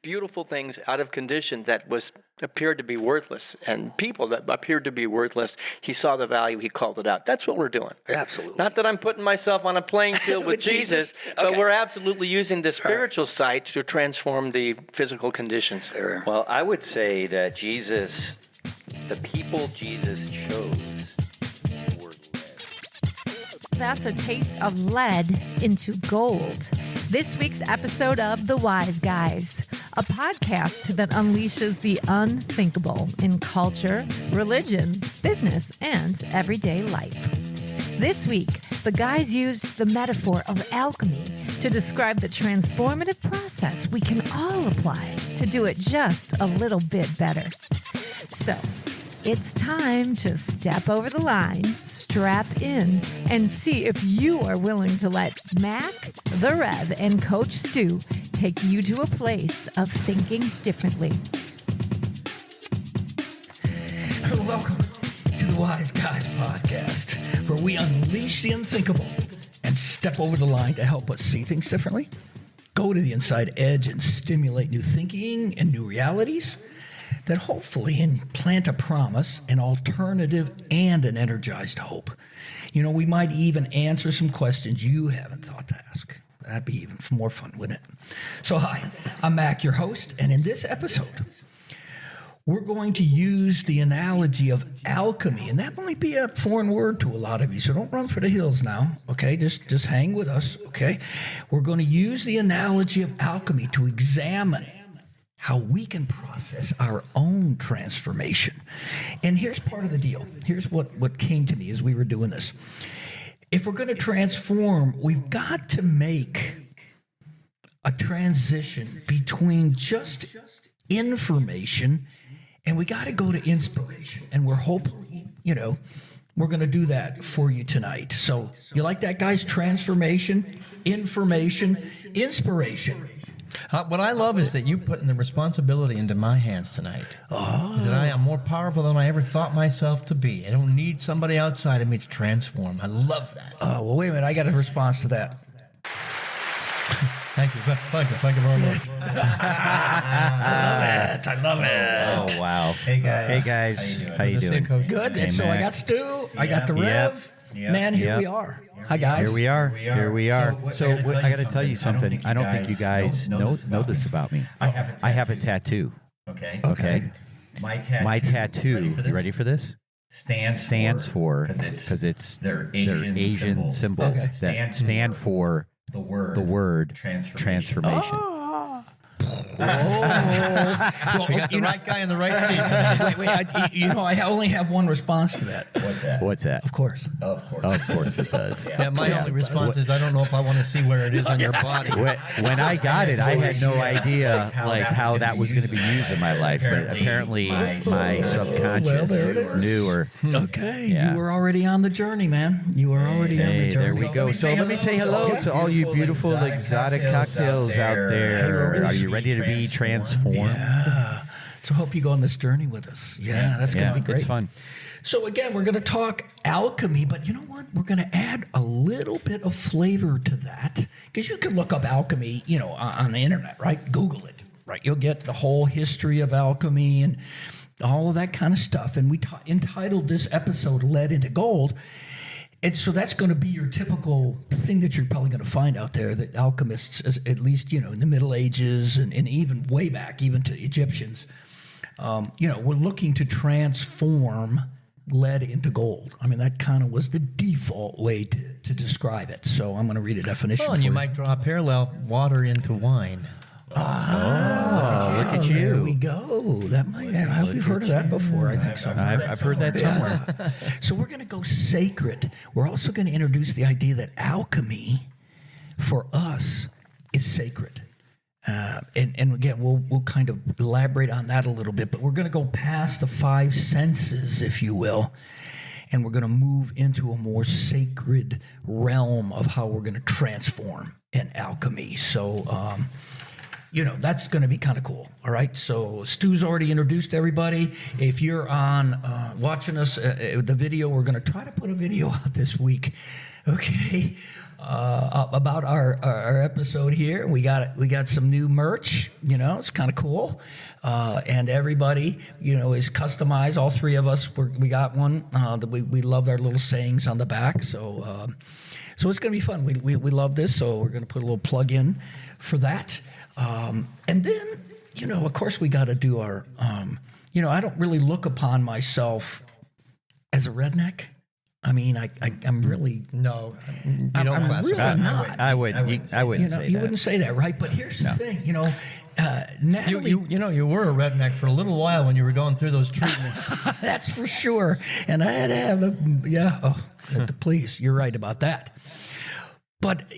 beautiful things out of condition that appeared to be worthless, and people that appeared to be worthless, he saw the value, he called it out. That's what we're doing. Absolutely. Not that I'm putting myself on a playing field with Jesus, but we're absolutely using the spiritual side to transform the physical conditions. Well, I would say that the people Jesus chose were lead. That's a taste of lead into gold. This week's episode of The Wise Guys, a podcast that unleashes the unthinkable in culture, religion, business, and everyday life. This week, the guys used the metaphor of alchemy to describe the transformative process we can all apply to do it just a little bit better. So, it's time to step over the line, strap in, and see if you are willing to let Mac, the Rev, and Coach Stu take you to a place of thinking differently. Welcome to the Wise Guys podcast, where we unleash the unthinkable and step over the line to help us see things differently, go to the inside edge and stimulate new thinking and new realities that hopefully implant a promise, an alternative, and an energized hope. You know, we might even answer some questions you haven't thought to ask. That'd be even more fun, wouldn't it? So hi, I'm Mac, your host, and in this episode, we're going to use the analogy of alchemy, and that might be a foreign word to a lot of you, so don't run for the hills now, okay? Just hang with us, okay? We're going to use the analogy of alchemy to examine how we can process our own transformation. And here's part of the deal. Here's what came to me as we were doing this. If we're going to transform, we've got to make a transition between just information and we got to go to inspiration. And we're hoping, we're going to do that for you tonight. So you like that, guys? Transformation, information, inspiration. What I love is that you're putting the responsibility into my hands tonight. That I am more powerful than I ever thought myself to be. I don't need somebody outside of me to transform. I love that. Oh, well, wait a minute. I got a response to that. Thank you. Thank you very much. I love it. Oh, wow. Hey, guys. How you doing? Good. Hey, and so Mac. I got Stu. I got the Rev. Man, here we are. Hi, guys. Here we are. So I got to tell you something. I don't think you guys know this about me. I have a tattoo. Okay. My tattoo. You ready for this? Stands for because it's they're Asian symbols that stand for the word transformation. Well, we got the right guy in the right seat. Wait, I only have one response to that. What's that? Of course. Of course it does. Yeah, my only response is I don't know if I want to see where it is on your body. When I got it, I had no idea how that was going to be used in my life, but apparently my subconscious knew. Or Okay, Yeah. you were already on the journey, man. You were already on the Hey, journey. there we go. So let me say hello to all you beautiful exotic cocktails out there. Are you ready to be transformed? Yeah. So hope you go on this journey with us. Yeah, that's going to be great. It's fun. So again, we're going to talk alchemy, but you know what? We're going to add a little bit of flavor to that because you can look up alchemy, on the internet, right? Google it, right? You'll get the whole history of alchemy and all of that kind of stuff. And we entitled this episode "Lead into Gold." And so that's going to be your typical thing that you're probably going to find out there, that alchemists, at least, in the Middle Ages and even way back, even to Egyptians, we're looking to transform lead into gold. I mean, that kind of was the default way to describe it. So I'm going to read a definition. Well, and you might draw a parallel: water into wine. Look at you. There we go. That might have. We've heard of that before, I think so. I've heard that somewhere. So we're going to go sacred. We're also going to introduce the idea that alchemy, for us, is sacred. And again, we'll kind of elaborate on that a little bit, but we're going to go past the five senses, if you will, and we're going to move into a more sacred realm of how we're going to transform in alchemy. So that's going to be kind of cool. All right. So Stu's already introduced everybody. If you're on watching us, the video, we're going to try to put a video out this week. Okay. About our episode here. We got some new merch, it's kind of cool. And everybody, is customized. All three of us, we got one that we love our little sayings on the back. So it's going to be fun. We love this. So we're going to put a little plug in for that. And then, of course we got to do our, I don't really look upon myself as a redneck. I mean, I'm really no. You don't I'm classify. really not. I wouldn't say that. You wouldn't say that, right? But here's the thing, Natalie. You were a redneck for a little while when you were going through those treatments. That's for sure. And I had to have please, you're right about that. But,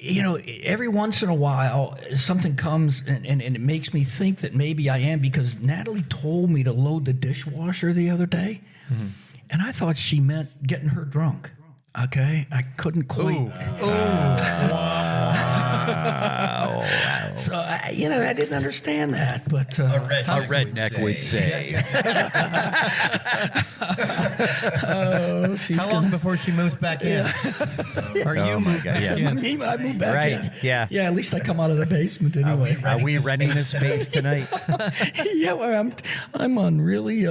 every once in a while, something comes and it makes me think that maybe I am, because Natalie told me to load the dishwasher the other day. Mm-hmm. And I thought she meant getting her drunk. Okay? I couldn't quite. Wow. So, I didn't understand that. But a redneck would say. How long before she moves back in? Or you move back in? I moved back in. Right, yeah. Yeah, at least I come out of the basement anyway. Are we renting this space tonight? Yeah, well, I'm on really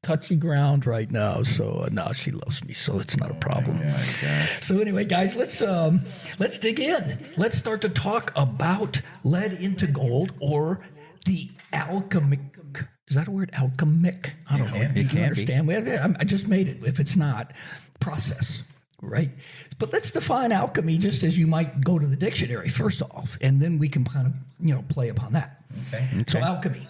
touchy ground right now. So no, she loves me, so it's not a problem. So anyway, guys, let's dig in. Let's start to talk about lead into gold, or the alchemic. Is that a word? Alchemic? I don't know. You can understand. I just made it. If it's not, process. Right? But let's define alchemy just as you might go to the dictionary, first off, and then we can kind of, play upon that. Okay. So alchemy.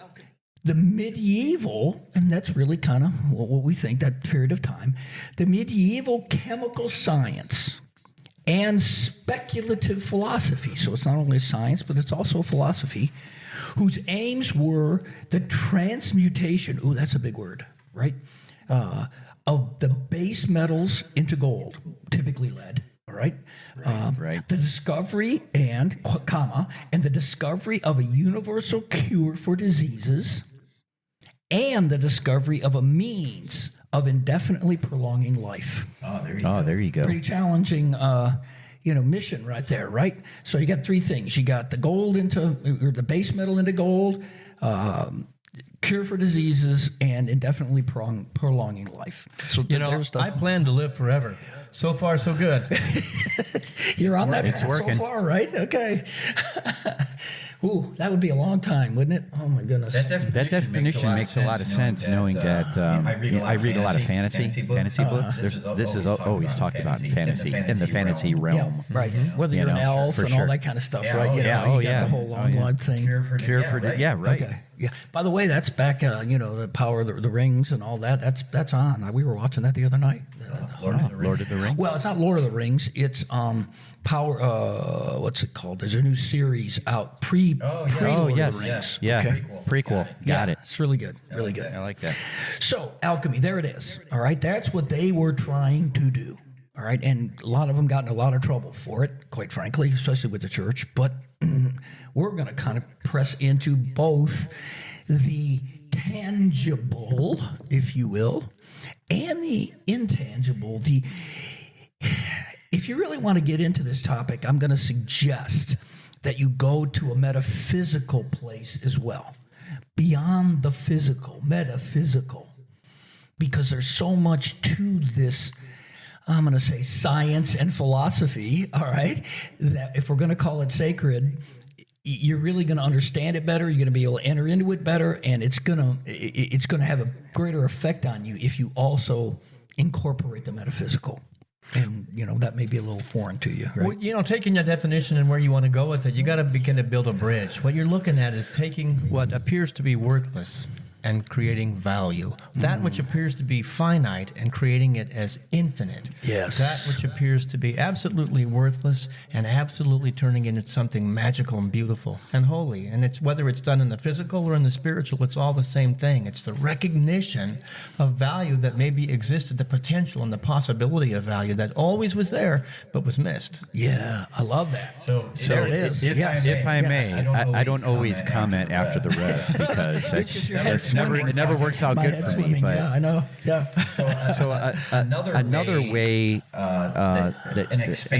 The medieval, and that's really kind of what we think, that period of time, the medieval chemical science and speculative philosophy, so it's not only a science, but it's also a philosophy, whose aims were the transmutation, that's a big word, right, of the base metals into gold, typically lead. All right. Right. The discovery and the discovery of a universal cure for diseases, and the discovery of a means of indefinitely prolonging life. There you go. Pretty challenging, mission right there, right? So you got three things. You got the gold or the base metal into gold, cure for diseases, and indefinitely prolonging life. So I plan to live forever. So far, so good. You're on that path so far, right? Okay. Ooh, that would be a long time, wouldn't it? Oh my goodness. That definition makes a lot of sense, knowing that I read a lot of fantasy books. This is always talked about in the fantasy realm. Yeah, right. Whether you're an elf and all that kind of stuff, right? You got the whole long blood thing. Cure for right. Okay. Yeah. By the way, that's back. The Power of the Rings and all that. That's on. We were watching that the other night. Lord of the Rings. Well, it's not Lord of the Rings. It's Power. What's it called? There's a new series out. Pre Lord of the Rings. Yeah. Okay. Prequel. Got it. It's really good. Really good. I like that. So alchemy. There it is. All right. That's what they were trying to do. All right. And a lot of them got in a lot of trouble for it, quite frankly, especially with the church. But we're going to kind of press into both the tangible, if you will, and the intangible. If you really want to get into this topic, I'm going to suggest that you go to a metaphysical place as well, beyond the physical, metaphysical, because there's so much to this, I'm going to say science and philosophy, all right, that if we're going to call it sacred, you're really going to understand it better. You're going to be able to enter into it better, and it's going to have a greater effect on you if you also incorporate the metaphysical. And that may be a little foreign to you, right? Well, taking your definition and where you want to go with it, you got to begin to build a bridge. What you're looking at is taking what appears to be worthless and creating value. That which appears to be finite and creating it as infinite. Yes. That which appears to be absolutely worthless and absolutely turning it into something magical and beautiful and holy. And it's whether it's done in the physical or in the spiritual, it's all the same thing. It's the recognition of value that maybe existed, the potential and the possibility of value that always was there but was missed. Yeah, I love that. So there it is. If I may, I don't always comment after the rev because it never works out good for me. But yeah, I know. Yeah. so another way, an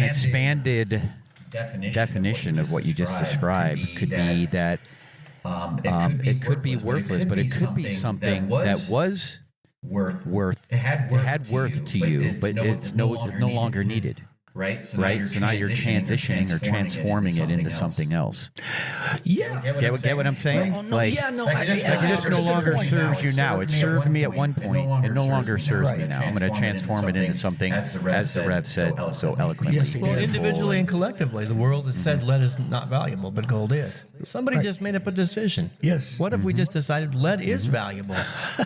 expanded definition of what you just described could be that it could be worthless, but it could be something that was worth. It had worth to you, but it's no longer needed. Right? So now you're transitioning or transforming it into something else. Yeah. Get what I'm saying? It just no longer serves you now. It served me at one point. It no longer serves me now. I'm going to transform it into something, as the Rev said so eloquently. Yes, Well, individually and collectively, the world has said lead is not valuable, but gold is. Somebody just made up a decision. Yes. What if we just decided lead is valuable?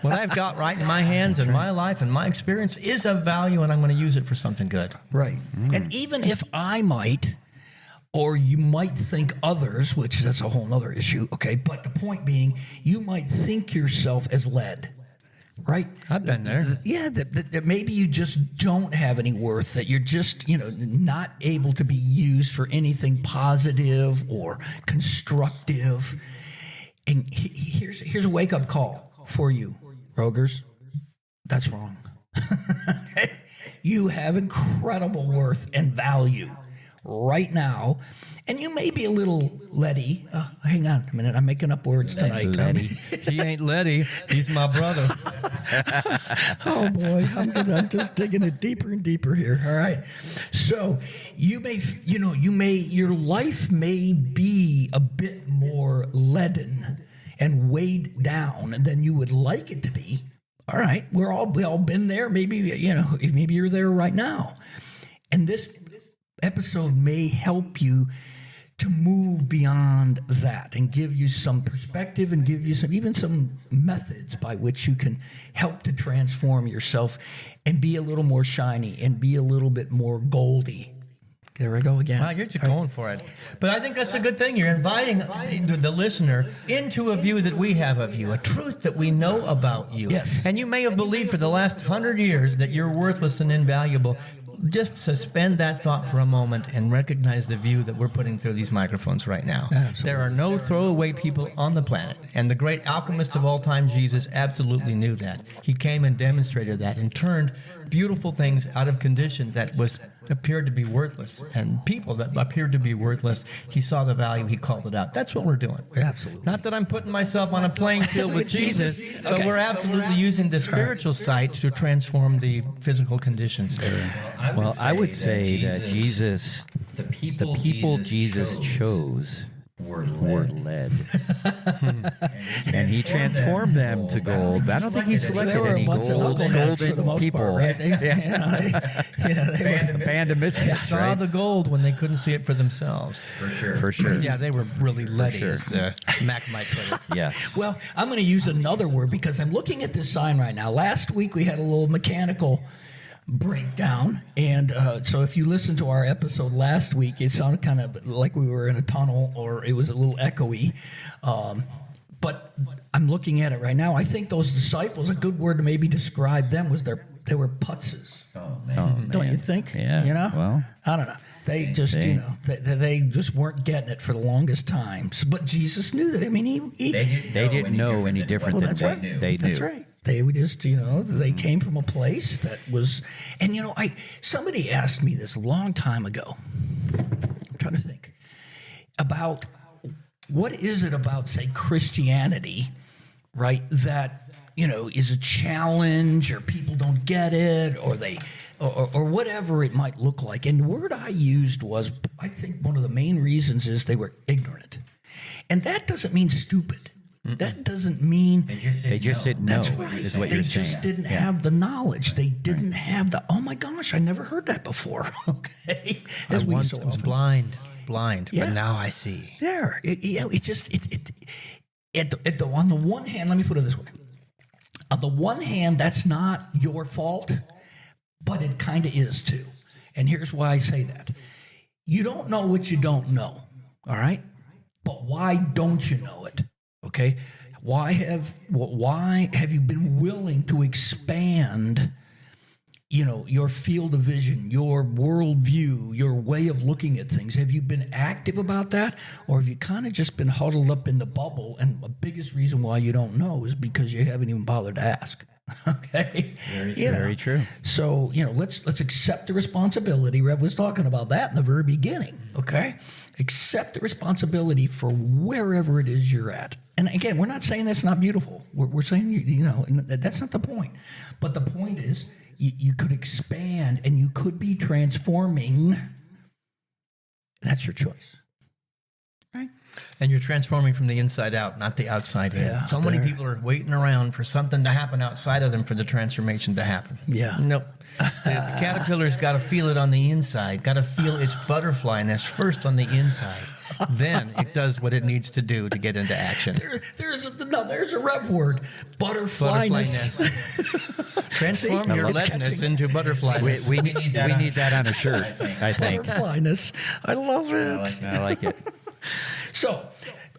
What I've got right in my hands and my life and my experience is of value, and I'm going to use it for something good. Right. And even if I might, or you might think others, which that's a whole other issue, okay? But the point being, you might think yourself as lead, right? I've been there. Yeah, that maybe you just don't have any worth, that you're just, not able to be used for anything positive or constructive. And here's a wake-up call for you, Rogers. That's wrong. You have incredible worth and value right now. And you may be a little leady. Hang on a minute. I'm making up words tonight. He ain't Letty. He's my brother. Oh, boy. I'm just digging it deeper and deeper here. All right. So your life may be a bit more leaden and weighed down than you would like it to be. All right, we all been there. Maybe you're there right now, and this episode may help you to move beyond that and give you some perspective and give you some methods by which you can help to transform yourself and be a little more shiny and be a little bit more goldy. There we go again. Wow, you're just going for it. But I think that's a good thing. You're inviting the listener into a view that we have of you, a truth that we know about you. Yes. And you may have believed for the last 100 years that you're worthless and invaluable. Just suspend that thought for a moment and recognize the view that we're putting through these microphones right now. Absolutely. There are no throwaway people on the planet. And the great alchemist of all time, Jesus, absolutely knew that. He came and demonstrated that and turned beautiful things out of condition that appeared to be worthless. And people that appeared to be worthless, he saw the value, he called it out. That's what we're doing. Absolutely. Not that I'm putting myself on a playing field with Jesus, but we're absolutely using the spiritual side to transform the physical conditions. Well, I would say that Jesus, the people Jesus chose were lead. And he transformed them to gold. But I don't think he selected any golden people. Right? They A band of misfits, Saw right? the gold when they couldn't see it for themselves. For sure. Yeah, they were really leady, sure. as Mac might put it. Yes. Well, I'm going to use another word because I'm looking at this sign right now. Last week we had a little mechanical breakdown, and so if you listen to our episode last week, it sounded kind of like we were in a tunnel, or it was a little echoey. But I'm looking at it right now. I think those disciples, a good word to maybe describe them was they were putzes. Don't you think? Yeah. Well, I don't know. They just, they just weren't getting it for the longest time. But Jesus knew that. I mean, they didn't know any different than what they knew. That's right. They would just, they came from a place that was, and somebody asked me this a long time ago. I'm trying to think about what is it about, say, Christianity, right, that, is a challenge, or people don't get it, or they, or whatever it might look like. And the word I used was, I think one of the main reasons is they were ignorant. And that doesn't mean stupid. That doesn't mean they just didn't know. That's right. Is what They you're just saying. didn't have the knowledge. They didn't have the. Oh my gosh, I never heard that before. Okay, I once was blind, Yeah. but now I see. on the one hand, let me put it this way: On the one hand, that's not your fault, but it kind of is too. And here's why I say that. You don't know what you don't know, all right? But why don't you know it, okay? Why have you been willing to expand, your field of vision, your worldview, your way of looking at things? Have you been active about that? Or have you kind of just been huddled up in the bubble? And the biggest reason why you don't know is because you haven't even bothered to ask. Okay? Very true. So, let's accept the responsibility. Rev was talking about that in the very beginning, okay? Accept the responsibility for wherever it is you're at. And again, we're not saying that's not beautiful. We're saying, and that's not the point. But the point is, you could expand and you could be transforming. That's your choice. Right? And you're transforming from the inside out, not the outside in. Yeah, so many people are waiting around for something to happen outside of them for the transformation to happen. Yeah. Nope. The caterpillar's got to feel it on the inside, got to feel its butterfly nest first on the inside. Then it does what it needs to do to get into action. There's a Rev word, butterfly nest. Transform your leadness into butterfly nest. We need that on a shirt, I think. Butterfly nest. I love it. I like it. So,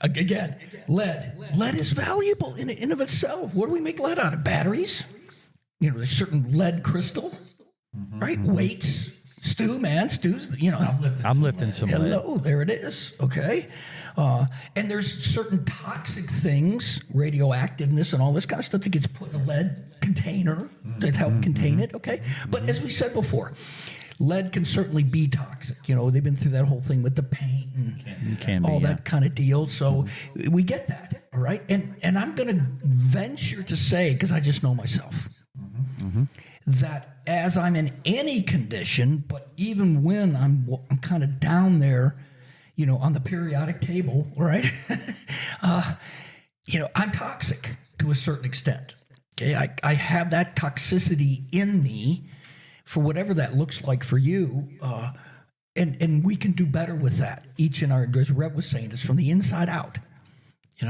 again, lead. Lead is valuable in and of itself. What do we make lead out of? Batteries? There's certain lead crystal, right? Weights. Stu's, I'm lifting some lead. Hello, there it is. Okay. And there's certain toxic things, radioactiveness and all this kind of stuff that gets put in a lead container to help contain it. Okay. But as we said before, lead can certainly be toxic. They've been through that whole thing with the paint and all that kind of deal. So we get that. All right. And I'm going to venture to say, because I just know myself, that as I'm in any condition, but even when I'm kind of down there, on the periodic table, right? I'm toxic to a certain extent. Okay, I have that toxicity in me for whatever that looks like for you, and we can do better with that. As Reb was saying, it's from the inside out.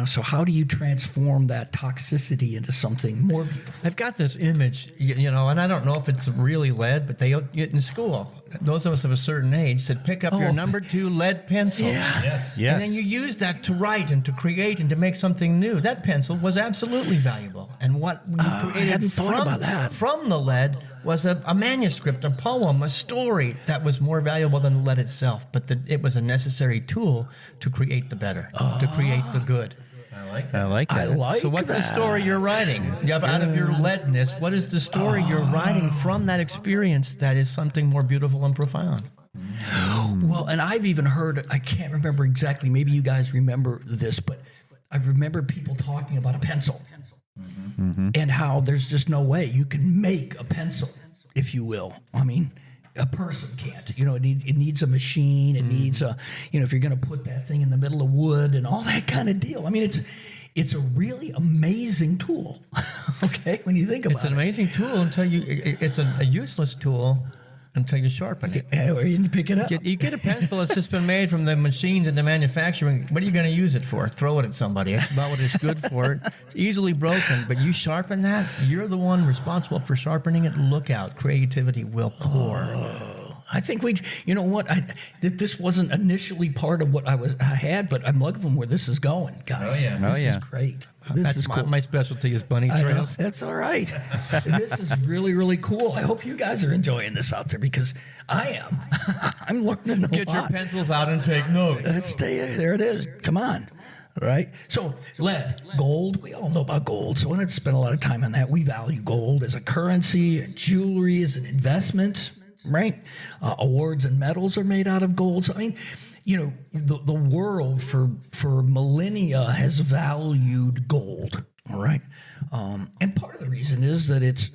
So how do you transform that toxicity into something more beautiful? I've got this image, and I don't know if it's really lead, but they in school, those of us of a certain age said, pick up your number 2 lead pencil. Yeah. Yes. And then you use that to write and to create and to make something new. That pencil was absolutely valuable. And what you created from the lead was a manuscript, a poem, a story that was more valuable than the lead itself. But it was a necessary tool to create the better, to create the good. I like that. So what's the story you're writing? You have out of your leadness, what is the story you're writing from that experience that is something more beautiful and profound? Well, and I've even heard, I can't remember exactly, maybe you guys remember this, but I remember people talking about a pencil and how there's just no way you can make a pencil, if you will. I mean, a person can't. It needs a machine. It needs if you're going to put that thing in the middle of wood and all that kind of deal. I mean, it's a really amazing tool. Okay, when you think about it, it's an amazing tool until it's a useless tool until you sharpen it. Or you pick it up. You get a pencil that's just been made from the machines and the manufacturing. What are you going to use it for? Throw it at somebody. That's about what it's good for. It's easily broken, but you sharpen that. You're the one responsible for sharpening it. Look out. Creativity will pour. I think this wasn't initially part of what I had, but I'm loving where this is going, guys. This is great. This is cool. My specialty is bunny trails. That's all right. This is really, really cool. I hope you guys are enjoying this out there because I am. I'm learning a lot. Get your pencils out and take notes. Let's stay there. It is. Come on. All right. So lead, gold. We all know about gold. So I don't spend a lot of time on that. We value gold as a currency, jewelry, as an investment. Right? Awards and medals are made out of gold. So, I mean, the world for millennia has valued gold. All right. And part of the reason is that it's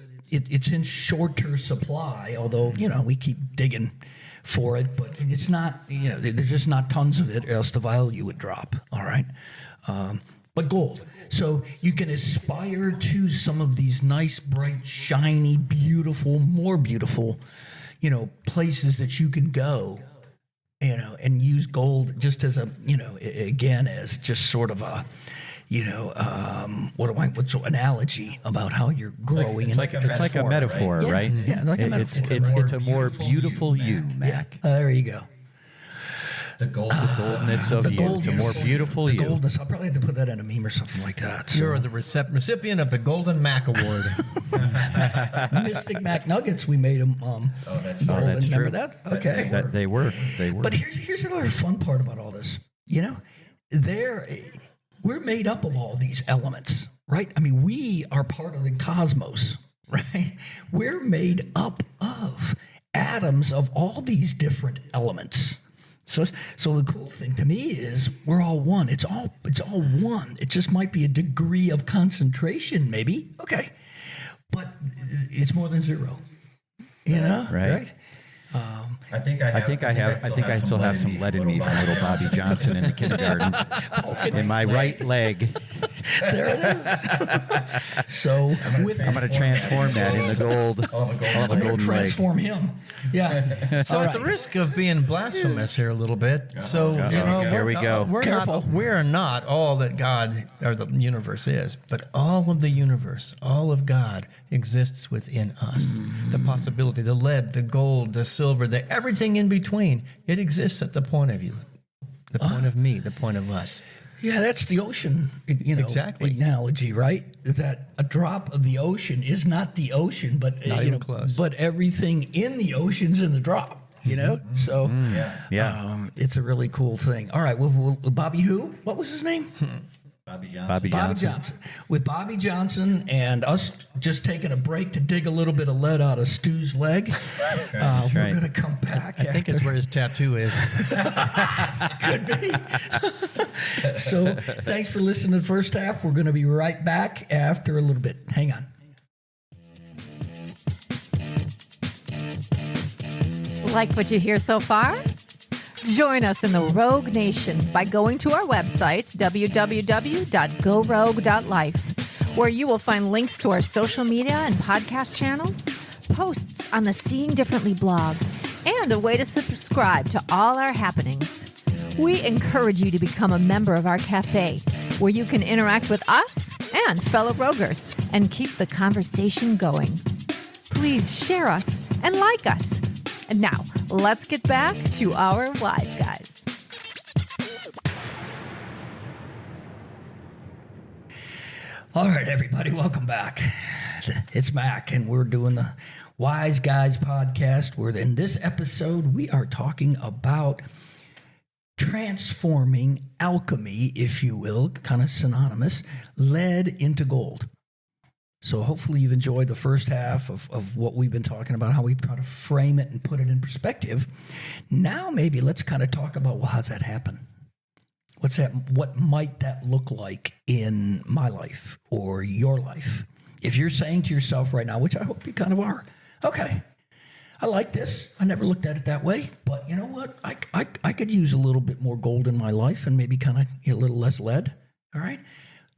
in shorter supply, although, we keep digging for it, but it's not, there's just not tons of it, or else the value would drop. All right. But gold. So you can aspire to some of these nice, bright, shiny, beautiful, more beautiful, places that you can go, and use gold just as as just sort of what's the analogy about how you're growing? It's like a metaphor, right? Yeah, like a metaphor. It's a more beautiful you, Mac. There you go. The goldness of you. It's a more beautiful you. Goldness. I'll probably have to put that in a meme or something like that. So. You're the recipient of the Golden Mac Award. Mystic Mac Nuggets. We made them. That's true. Remember that? Okay. They were. But here's another fun part about all this. We're made up of all these elements, right? I mean, we are part of the cosmos, right? We're made up of atoms of all these different elements. So the cool thing to me is we're all one. It's all one. It just might be a degree of concentration, maybe. Okay, but it's more than zero. Right? I think I still have some lead in me from little Bobby Johnson in the kindergarten in my right leg. There it is. So I'm going to transform that in the gold. I'm going to transform him. Yeah. So at the risk of being blasphemous here a little bit, here we go. We're not all that God or the universe is, but all of the universe, all of God exists within us. The possibility, the lead, the gold, the silver, everything in between, it exists at the point of you, the point of me, the point of us. Yeah, that's the ocean, exactly. analogy, right? That a drop of the ocean is not the ocean, but not even close. But everything in the ocean's in the drop. So it's a really cool thing. All right, well, Bobby who? What was his name? Bobby Johnson. With Bobby Johnson and us just taking a break to dig a little bit of lead out of Stu's leg, we're going to come back. I think it's where his tattoo is. Could be. So thanks for listening to the first half. We're going to be right back after a little bit. Hang on. Like what you hear so far? Join us in the Rogue Nation by going to our website, www.gorogue.life, where you will find links to our social media and podcast channels, posts on the Seeing Differently blog, and a way to subscribe to all our happenings. We encourage you to become a member of our cafe, where you can interact with us and fellow Roguers and keep the conversation going. Please share us and like us. And now, let's get back to our Wise Guys. All right, everybody, welcome back. It's Mac, and we're doing the Wise Guys podcast, where in this episode, we are talking about transforming alchemy, if you will, kind of synonymous, lead into gold. So hopefully you've enjoyed the first half of what we've been talking about, how we try to frame it and put it in perspective. Now maybe let's kind of talk about, well, how's that happen? What's that? What might that look like in my life or your life? If you're saying to yourself right now, which I hope you kind of are, okay, I like this. I never looked at it that way, but you know what? I could use a little bit more gold in my life and maybe kind of a little less lead. All right.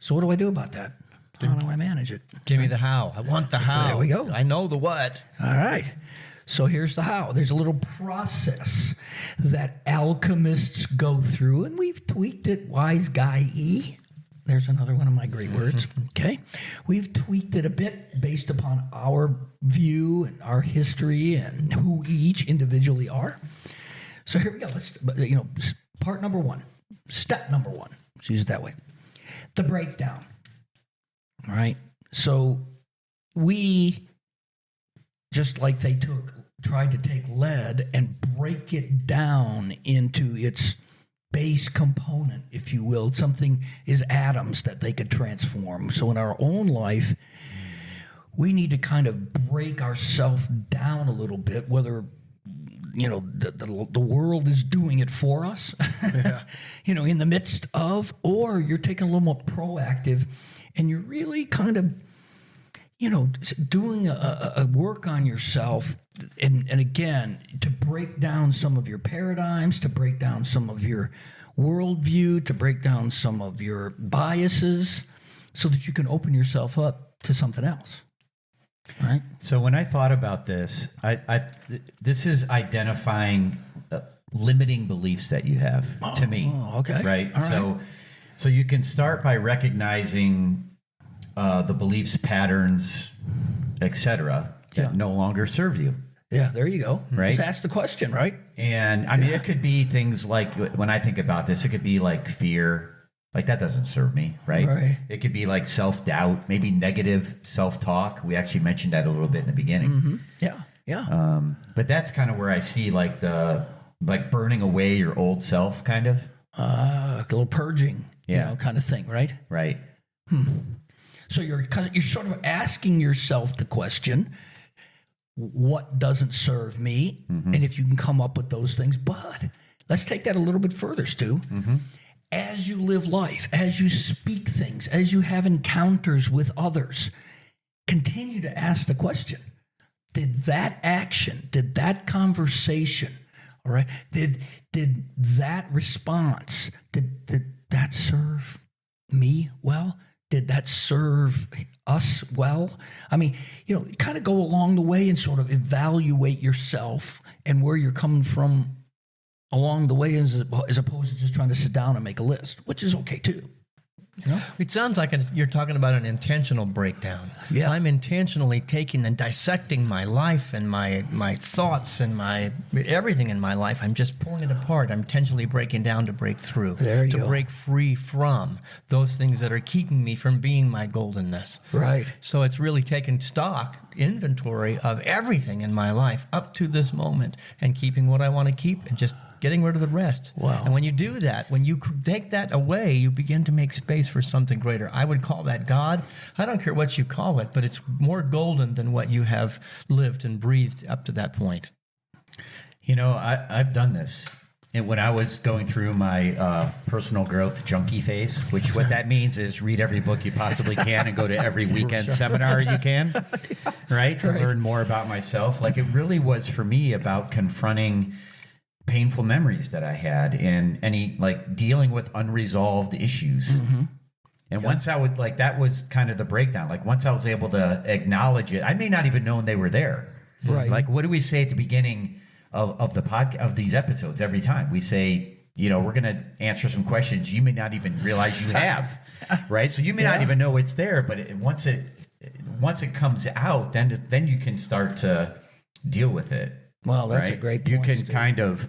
So what do I do about that? How do I manage it? Give me the how. I want the how. There we go. I know the what. All right. So here's the how. There's a little process that alchemists go through, and we've tweaked it. Wise guy-y. There's another one of my great words. Okay. We've tweaked it a bit based upon our view and our history and who we each individually are. So here we go. Let's, part number one, step number one. Let's use it that way. The breakdown. All right. So we, just like they tried to take lead and break it down into its base component, if you will. Something is atoms that they could transform. So in our own life, we need to kind of break ourselves down a little bit, whether the world is doing it for us, in the midst of, or you're taking a little more proactive and you're really kind of, doing a work on yourself. And again, to break down some of your paradigms, to break down some of your worldview, to break down some of your biases so that you can open yourself up to something else. Right. So when I thought about this, this is identifying limiting beliefs that you have to me. Okay. Right. All right. So So you can start by recognizing the beliefs, patterns, etc., that no longer serve you. Yeah, there you go. Right. Just ask the question, right? And I mean, it could be things like, when I think about this, it could be like fear. Like, that doesn't serve me, right? Right. It could be like self-doubt, maybe negative self-talk. We actually mentioned that a little bit in the beginning. Mm-hmm. Yeah. But that's kind of where I see like burning away your old self, kind of. A little purging, kind of thing, right? Right. So you're sort of asking yourself the question, what doesn't serve me? And if you can come up with those things. But let's take that a little bit further, Stu. As you live life, as you speak things, as you have encounters with others, continue to ask the question, did that action, did that conversation, all right, did that response, did that serve me well? Did that serve us well? I mean, kind of go along the way and sort of evaluate yourself and where you're coming from along the way, as opposed to just trying to sit down and make a list, which is okay too. It sounds like you're talking about an intentional breakdown. Yeah. I'm intentionally taking and dissecting my life and my thoughts and my everything in my life. I'm just pulling it apart. I'm intentionally breaking down to break through, to break free from those things that are keeping me from being my goldenness. Right. So it's really taking stock, inventory of everything in my life up to this moment and keeping what I want to keep and just getting rid of the rest. Wow. And when you do that, when you take that away, you begin to make space for something greater. I would call that God. I don't care what you call it, but it's more golden than what you have lived and breathed up to that point. I've done this. And when I was going through my personal growth junkie phase, which what that means is read every book you possibly can and go to every weekend seminar you can, right? To learn more about myself. Like, it really was for me about confronting painful memories that I had and dealing with unresolved issues. And once I would that was kind of the breakdown. Like, once I was able to acknowledge it, I may not even known they were there. Right. Like, what do we say at the beginning of the podcast, of these episodes? Every time we say, we're going to answer some questions you may not even realize you have, right? So you may not even know it's there, but once it comes out, then you can start to deal with it. Well, that's a great point. You can kind of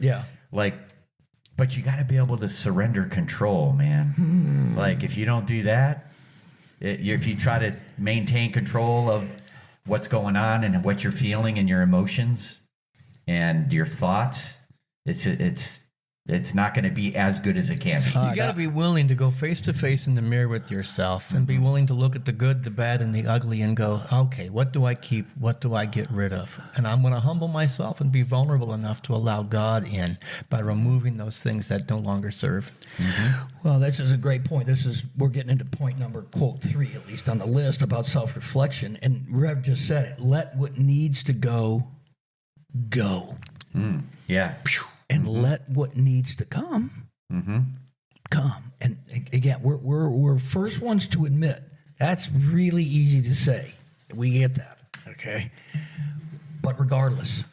but you got to be able to surrender control, man. Like, if you don't do that, if you try to maintain control of what's going on and what you're feeling and your emotions and your thoughts, it's not going to be as good as it can be. You got to be willing to go face to face in the mirror with yourself and be willing to look at the good, the bad, and the ugly and go, okay, what do I keep? What do I get rid of? And I'm going to humble myself and be vulnerable enough to allow God in by removing those things that no longer serve. Well, this is a great point. We're getting into point number, quote 3, at least on the list, about self-reflection. And Rev just said it. Let what needs to go. Yeah. And let what needs to come come. And again, we're first ones to admit that's really easy to say. We get that, okay? But regardless,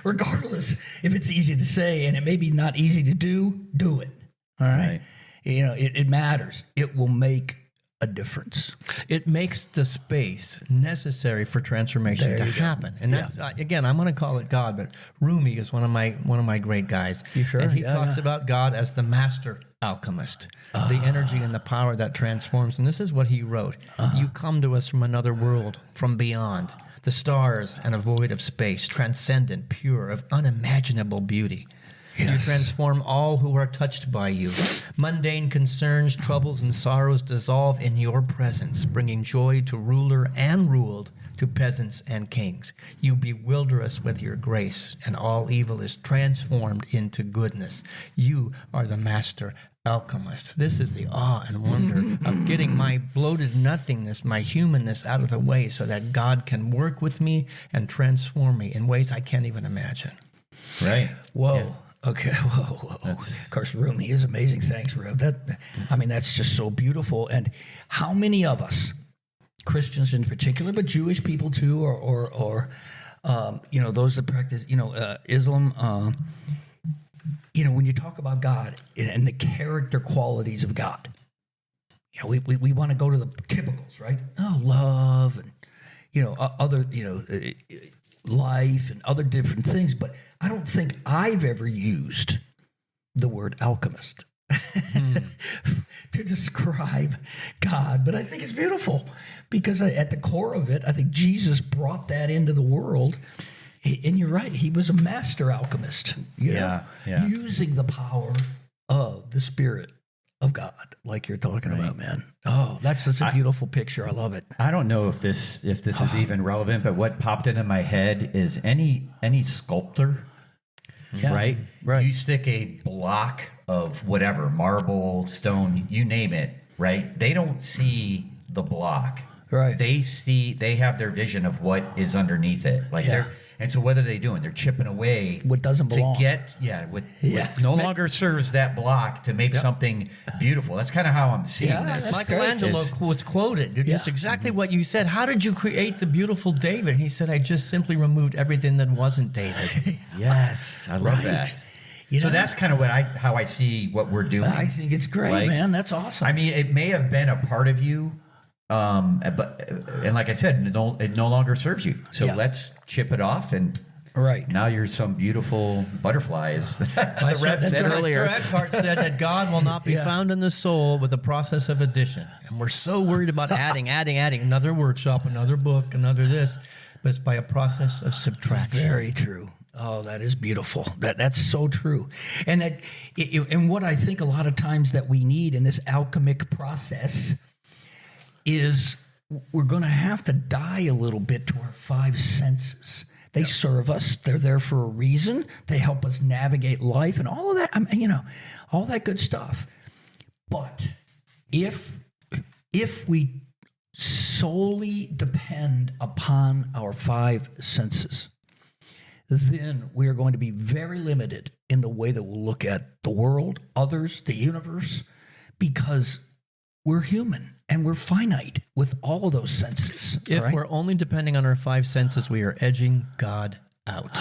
if it's easy to say and it may be not easy to do it. All right? It matters. It will make a difference. It makes the space necessary for transformation to happen. And that, again, I'm going to call it God, but Rumi is one of my great guys. You sure? And he talks about God as the master alchemist, the energy and the power that transforms. And this is what he wrote. You come to us from another world, from beyond, the stars and a void of space, transcendent, pure, of unimaginable beauty. You transform all who are touched by you. Mundane concerns, troubles, and sorrows dissolve in your presence, bringing joy to ruler and ruled, to peasants and kings. You bewilder us with your grace, and all evil is transformed into goodness. You are the master alchemist. This is the awe and wonder of getting my bloated nothingness, my humanness out of the way so that God can work with me and transform me in ways I can't even imagine. Right. Whoa. Yeah. Okay. Whoa. Of course, Rumi is amazing. Thanks, Rev. That's just so beautiful. And how many of us, Christians in particular, but Jewish people too, or those that practice, Islam, when you talk about God and the character qualities of God, we want to go to the typicals, right? Oh, love and, other, life and other different things. But I don't think I've ever used the word alchemist to describe God. But I think it's beautiful because at the core of it, I think Jesus brought that into the world. And you're right. He was a master alchemist, using the power of the Spirit of God, like you're talking about, man. Oh, that's such a beautiful picture. I love it. I don't know if this is even relevant, but what popped into my head is any sculptor, right? You stick a block of whatever, marble, stone, you name it, right? They don't see the block. Right. They have their vision of what is underneath it. And so what are they doing? They're chipping away what doesn't belong. To get, what no longer serves that block to make something beautiful. That's kind of how I'm seeing this. Michelangelo was quoted. Just exactly what you said. How did you create the beautiful David? And he said, I just simply removed everything that wasn't David. Yes, I love that. So that's kind of how I see what we're doing. I think it's great, man. That's awesome. I mean, it may have been a part of you, but like I said, it no longer serves you. So let's chip it off, and now you're some beautiful butterfly, as the rep said earlier. Eckhart said that God will not be found in the soul with the process of addition, and we're so worried about adding another workshop, another book, another this, but it's by a process of subtraction. Very true. Oh, that is beautiful. That's so true. And and what I think a lot of times that we need in this alchemic process is we're going to have to die a little bit to our five senses. They serve us. They're there for a reason. They help us navigate life and all of that. All that good stuff. But if we solely depend upon our five senses, then we are going to be very limited in the way that we'll look at the world, others, the universe, because we're human and we're finite with all of those senses. If we're only depending on our five senses, we are edging God out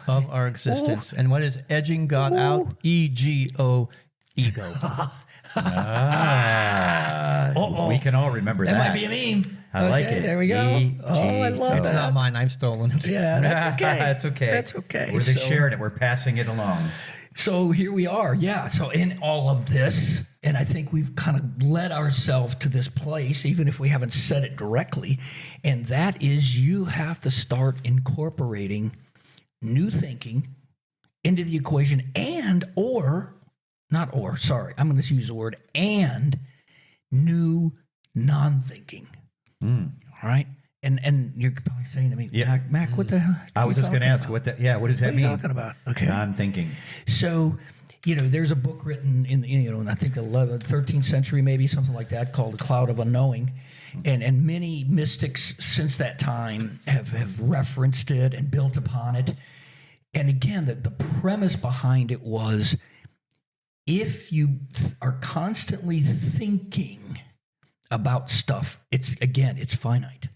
of our existence. And what is edging God out? EGO, ego. We can all remember that. That might be a meme. I like it. There we go. I love it. It's not mine. I've stolen it. Yeah, that's okay. That's okay. That's okay. We're sharing it. We're passing it along. So here we are. Yeah. So in all of this, and I think we've kind of led ourselves to this place, even if we haven't said it directly, and that is you have to start incorporating new thinking into the equation I'm going to use the word and new non-thinking. All right. And you're probably saying to me, Mac, what the hell? I was just going to ask what does that what mean? What are you talking about? Okay. Non-thinking. So, there's a book written in I think the 13th century, maybe something like that, called The Cloud of Unknowing. And many mystics since that time have referenced it and built upon it. And again, the premise behind it was, if you are constantly thinking about stuff, it's finite,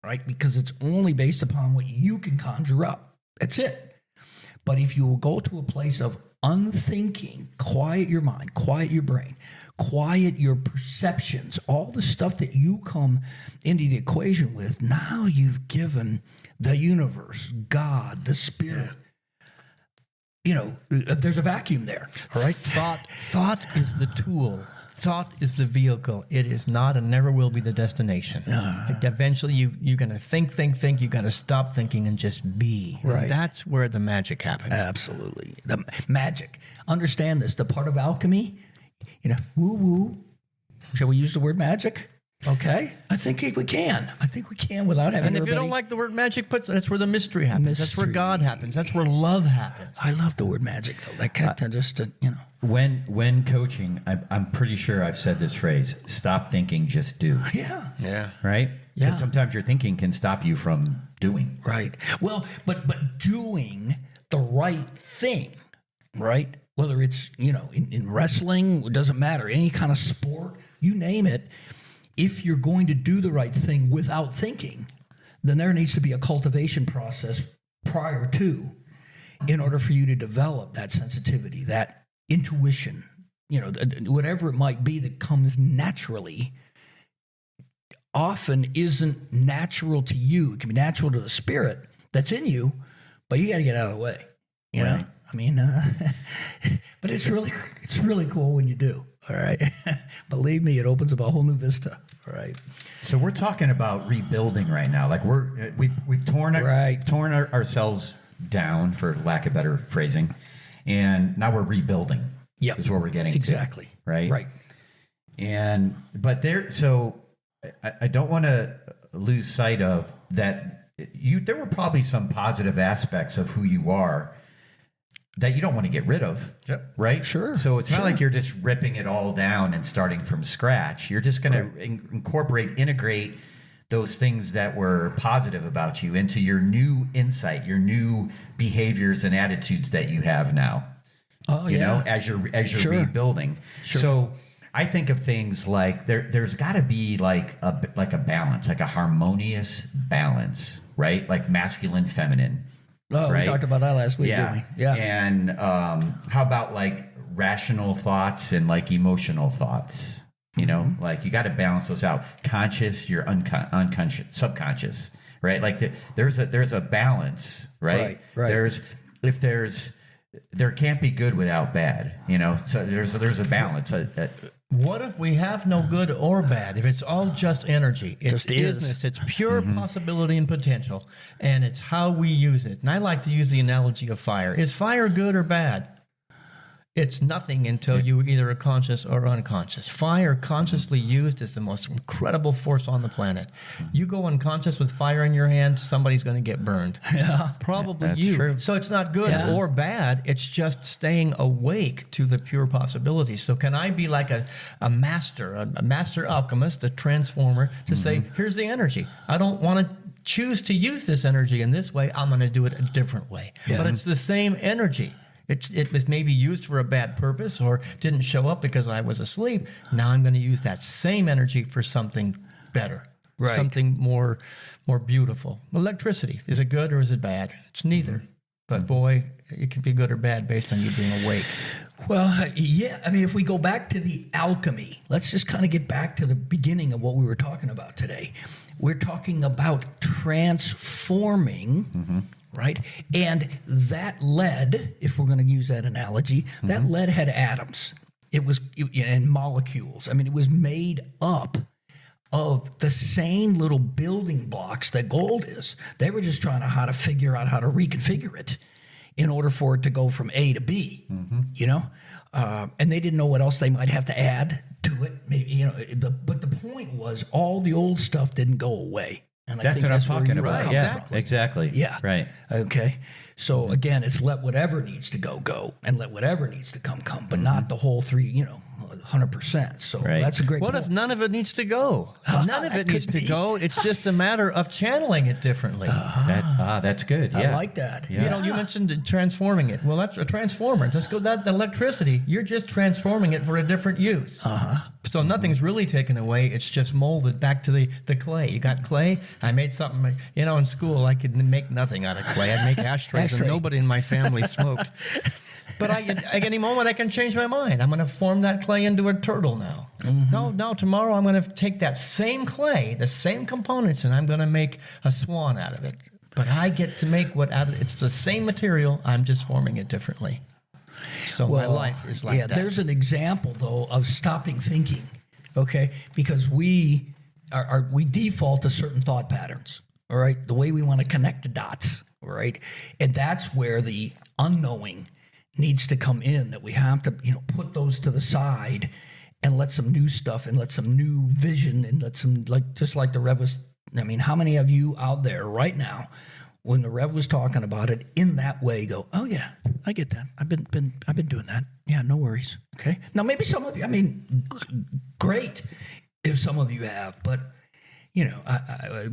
right? Because it's only based upon what you can conjure up. That's it. But if you will go to a place of unthinking, quiet your mind, quiet your brain, quiet your perceptions, all the stuff that you come into the equation with, now you've given the universe, God, the Spirit, there's a vacuum there, right? Thought is the tool. Thought is the vehicle. It is not and never will be the destination. Eventually, you're going to think. You got to stop thinking and just be. Right. And that's where the magic happens. Absolutely. The magic. Understand this. The part of alchemy, woo-woo. Shall we use the word magic? Okay. I think we can. Without having. And if you don't like the word magic, that's where the mystery happens. That's where God happens. That's where love happens. I love the word magic, though. That kind of just, When coaching, I'm pretty sure I've said this phrase: "Stop thinking, just do." Yeah. Right. Yeah. Because sometimes your thinking can stop you from doing. Right. Well, but doing the right thing, right? Whether it's in wrestling, it doesn't matter. Any kind of sport, you name it. If you're going to do the right thing without thinking, then there needs to be a cultivation process prior to, in order for you to develop that sensitivity, that intuition, whatever it might be that comes naturally, often isn't natural to you. It can be natural to the spirit that's in you, but you got to get out of the way. You know, I mean, but it's really cool when you do. All right, believe me, it opens up a whole new vista. All right. So we're talking about rebuilding right now. Like we've torn ourselves down, for lack of better phrasing, and now we're rebuilding. Yep. Is what we're getting exactly. to. Right. Right. So I don't want to lose sight of that. There were probably some positive aspects of who you are that you don't want to get rid of. Yep. Right? Sure. So it's not like you're just ripping it all down and starting from scratch. You're just going to integrate those things that were positive about you into your new insight, your new behaviors and attitudes that you have now. Oh, you know, as you're rebuilding. Sure. So I think of things like there's got to be like a balance, like a harmonious balance, right? Like masculine, feminine. Oh, right? We talked about that last week, didn't we? Yeah. And how about like rational thoughts and like emotional thoughts? You know, like you got to balance those out. Conscious, your unconscious, subconscious, right? Like there's a balance, right? Right. There can't be good without bad, you know. So there's a balance. What if we have no good or bad? If it's all just energy, it's Just is. business, it's pure possibility and potential, and it's how we use it. And I like to use the analogy of fire. Is fire good or bad? It's nothing until you either are conscious or unconscious. Fire, consciously used, is the most incredible force on the planet. You go unconscious with fire in your hand, somebody's going to get burned. Yeah. Probably That's you. true. So it's not good or bad. It's just staying awake to the pure possibilities. So can I be like a master alchemist, a transformer, to say, here's the energy. I don't want to choose to use this energy in this way. I'm going to do it a different way. Yeah. But it's the same energy. It was maybe used for a bad purpose or didn't show up because I was asleep. Now I'm going to use that same energy for something better, something more beautiful. Electricity, is it good or is it bad? It's neither. But boy, it can be good or bad based on you being awake. Well, yeah. I mean, if we go back to the alchemy, let's just kind of get back to the beginning of what we were talking about today. We're talking about transforming, right? And that lead, if we're going to use that analogy, that lead had atoms. And molecules. I mean, it was made up of the same little building blocks that gold is. They were just trying to figure out how to reconfigure it in order for it to go from A to B, you know? And they didn't know what else they might have to add to it. Maybe, you know, but the point was all the old stuff didn't go away. And I that's think what that's I'm talking about. Yeah, exactly. Yeah. Right. Okay. So again, it's let whatever needs to go, and let whatever needs to come, but not the whole 100%. So that's a great What point. if none of it needs to go? None of it needs to go. It's just a matter of channeling it differently. That's good. Yeah. I like that. You know, you mentioned transforming it. Well, that's a transformer. Just go that the electricity. You're just transforming it for a different use. So nothing's really taken away. It's just molded back to the clay. You got clay. I made something. You know, in school, I could make nothing out of clay. I'd make ashtrays, and nobody in my family smoked. But at any moment, I can change my mind. I'm going to form that clay into a turtle now. No, tomorrow I'm going to take that same clay, the same components, and I'm going to make a swan out of it. But I get to make it's the same material. I'm just forming it differently. So my life is like that. There's an example, though, of stopping thinking, okay? Because we default to certain thought patterns, all right? The way we want to connect the dots, all right? And that's where the unknowing needs to come in, that we have to, put those to the side and let some new stuff and let some new vision and let some, just like the Rev was, how many of you out there right now, when the Rev was talking about it in that way, go, oh yeah, I get that. I've been doing that. Yeah, no worries. Okay. Now maybe some of you, great if some of you have, but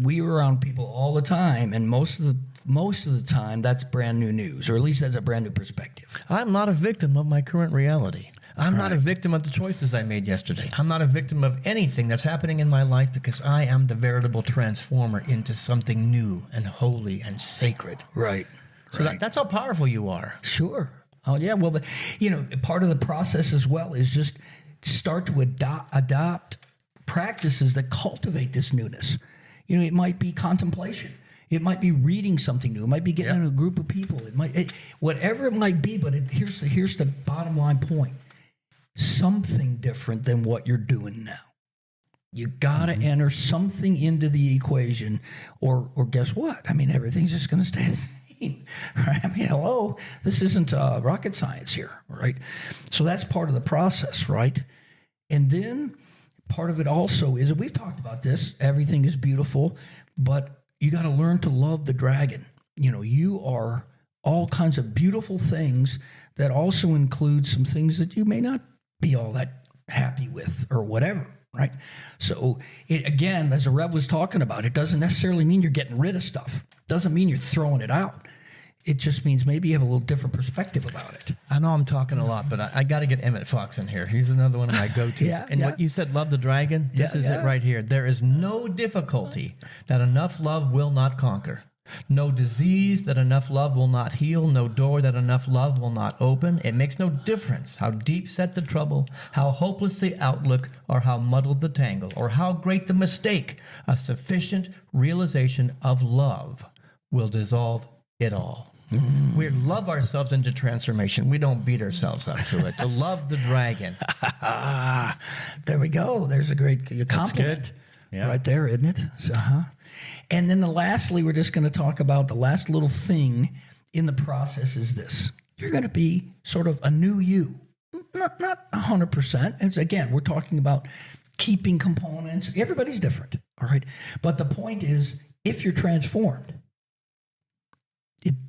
we were around people all the time, and most of the time that's brand new news, or at least that's a brand new perspective. I'm not a victim of my current reality. I'm not a victim of the choices I made yesterday. I'm not a victim of anything that's happening in my life, because I am the veritable transformer into something new and holy and sacred. Right. So that's how powerful you are. Sure. Oh, yeah. Well, part of the process as well is just start to adopt practices that cultivate this newness. It might be contemplation. It might be reading something new. It might be getting in a group of people. Whatever it might be. But here's the bottom line point: something different than what you're doing now. You gotta enter something into the equation, or guess what? I mean, everything's just going to stay the same. Right? I mean, hello, this isn't rocket science here, right? So that's part of the process, right? And then part of it also is, and we've talked about this, everything is beautiful, but you got to learn to love the dragon. You are all kinds of beautiful things that also include some things that you may not be all that happy with or whatever, right? So again, as the Rev was talking about, it doesn't necessarily mean you're getting rid of stuff. It doesn't mean you're throwing it out. It just means maybe you have a little different perspective about it. I know I'm talking a lot, but I got to get Emmett Fox in here. He's another one of my go-tos. What you said, love the dragon, this is it right here. There is no difficulty that enough love will not conquer. No disease that enough love will not heal. No door that enough love will not open. It makes no difference how deep set the trouble, how hopeless the outlook, or how muddled the tangle, or how great the mistake. A sufficient realization of love will dissolve it all. We love ourselves into transformation. We don't beat ourselves up to it. To love the dragon. There we go. There's a great compliment right there, isn't it? So, And then lastly, we're just going to talk about the last little thing in the process is this. You're going to be sort of a new you. Not 100%. It's, again, we're talking about keeping components. Everybody's different, all right? But the point is, if you're transformed,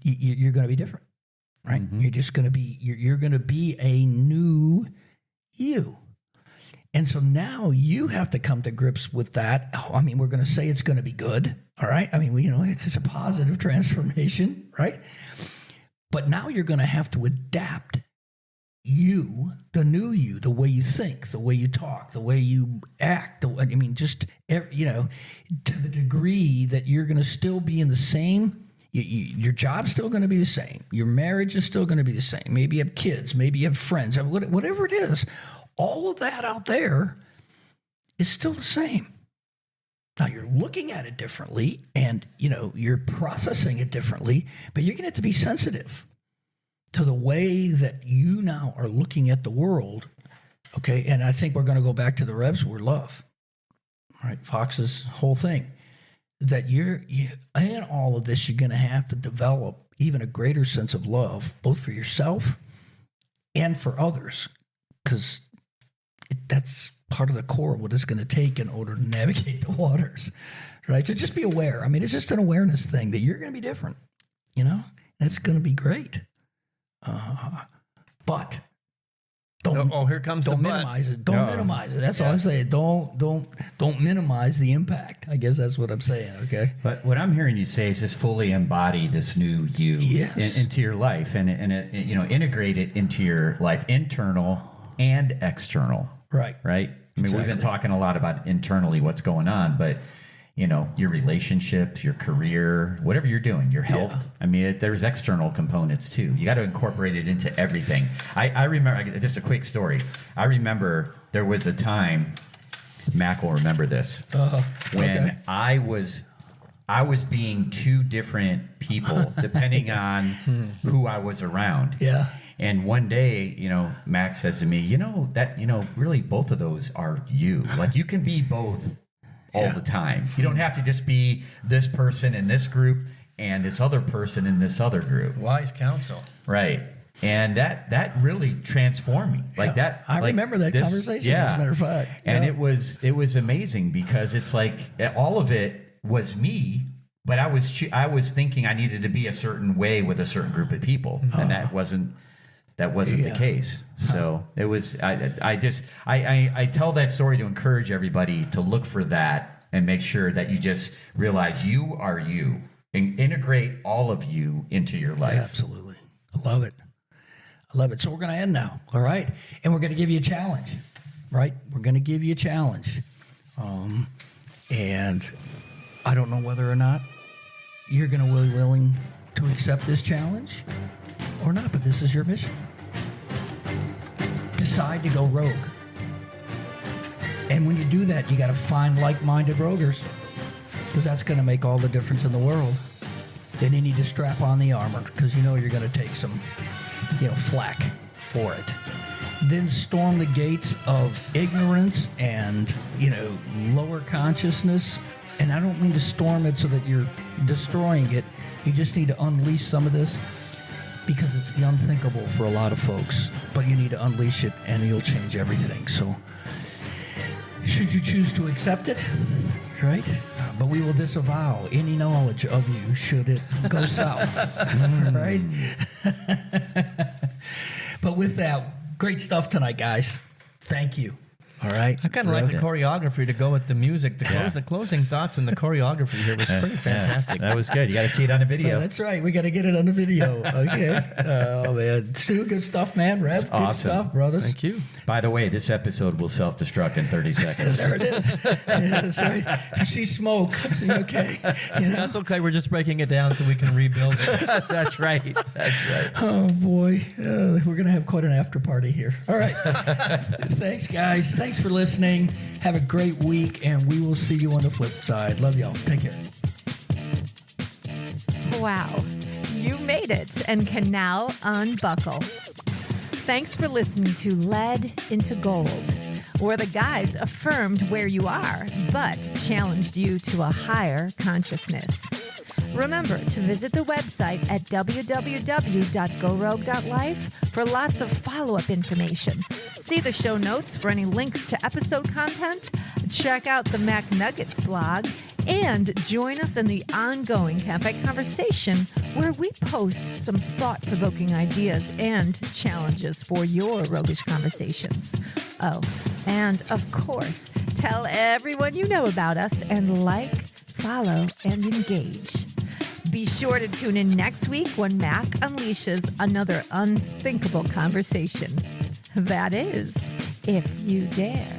you're going to be different, right? You're just going to be, you're going to be a new you. And so now you have to come to grips with that. I mean, we're going to say it's going to be good, all right? I mean, it's a positive transformation, right? But now you're going to have to adapt you, the new you, the way you think, the way you talk, the way you act. To the degree that you're going to still be in the same. Your job's still going to be the same. Your marriage is still going to be the same. Maybe you have kids. Maybe you have friends. Whatever it is, all of that out there is still the same. Now, you're looking at it differently and, you're processing it differently, but you're going to have to be sensitive to the way that you now are looking at the world, okay? And I think we're going to go back to the Rev's word, love, all right? Fox's whole thing. That in all of this, you're going to have to develop even a greater sense of love, both for yourself and for others, because that's part of the core of what it's going to take in order to navigate the waters, right? So just be aware. I mean, it's just an awareness thing that you're going to be different, That's going to be great. But here comes don't minimize it. Don't minimize it. That's all I'm saying. Don't minimize the impact. I guess that's what I'm saying. Okay. But what I'm hearing you say is just fully embody this new you into your life, and integrate it into your life, internal and external. Right. Right. I mean, we've been talking a lot about internally what's going on, but your relationships, your career, whatever you're doing, your health. Yeah. I mean, there's external components too. You got to incorporate it into everything. I remember, just a quick story. I remember there was a time, Mac will remember this, when I was being two different people depending on who I was around. Yeah. And one day, Mac says to me, really both of those are you. Like you can be both all the time. You don't have to just be this person in this group and this other person in this other group. Wise counsel. Right. And that really transformed me. Like that. I remember that conversation, as a matter of fact. And it was amazing because it's like all of it was me, but I was thinking I needed to be a certain way with a certain group of people. And that wasn't the case. So it was, I tell that story to encourage everybody to look for that and make sure that you just realize you are you and integrate all of you into your life. Absolutely. I love it. So we're going to end now. All right. And we're going to give you a challenge, right? We're going to give you a challenge. And I don't know whether or not you're going to be willing to accept this challenge or not, but this is your mission. Decide to go rogue. And when you do that, you got to find like-minded roguers, because that's going to make all the difference in the world. Then you need to strap on the armor, because you know you're going to take some, flack for it. Then storm the gates of ignorance and, lower consciousness. And I don't mean to storm it so that you're destroying it. You just need to unleash some of this, because it's the unthinkable for a lot of folks. But you need to unleash it, and you'll change everything. So should you choose to accept it, right? But we will disavow any knowledge of you should it go south, right? But with that, great stuff tonight, guys. Thank you. All right. I kind of like the choreography to go with the music. The closing thoughts and the choreography here was pretty fantastic. That was good. You got to see it on the video. That's right. We got to get it on the video. Okay. Oh, man. Stu, good stuff, man. Reb, good stuff, brothers. Thank you. By the way, this episode will self-destruct in 30 seconds. There it is. Yeah, that's right. If you see smoke, okay. That's okay. We're just breaking it down so we can rebuild it. That's right. That's right. Oh, boy. We're going to have quite an after party here. All right. Thanks, guys. Thanks for listening. Have a great week, and we will see you on the flip side. Love y'all. Take care. Wow, you made it and can now unbuckle. Thanks for listening to Led into Gold, where the guys affirmed where you are, but challenged you to a higher consciousness. Remember to visit the website at www.gorogue.life for lots of follow-up information. See the show notes for any links to episode content, check out the Mac Nuggets blog, and join us in the ongoing campfire conversation where we post some thought-provoking ideas and challenges for your roguish conversations. Oh, and of course, tell everyone you know about us and like, follow, and engage. Be sure to tune in next week when Mac unleashes another unthinkable conversation. That is, if you dare.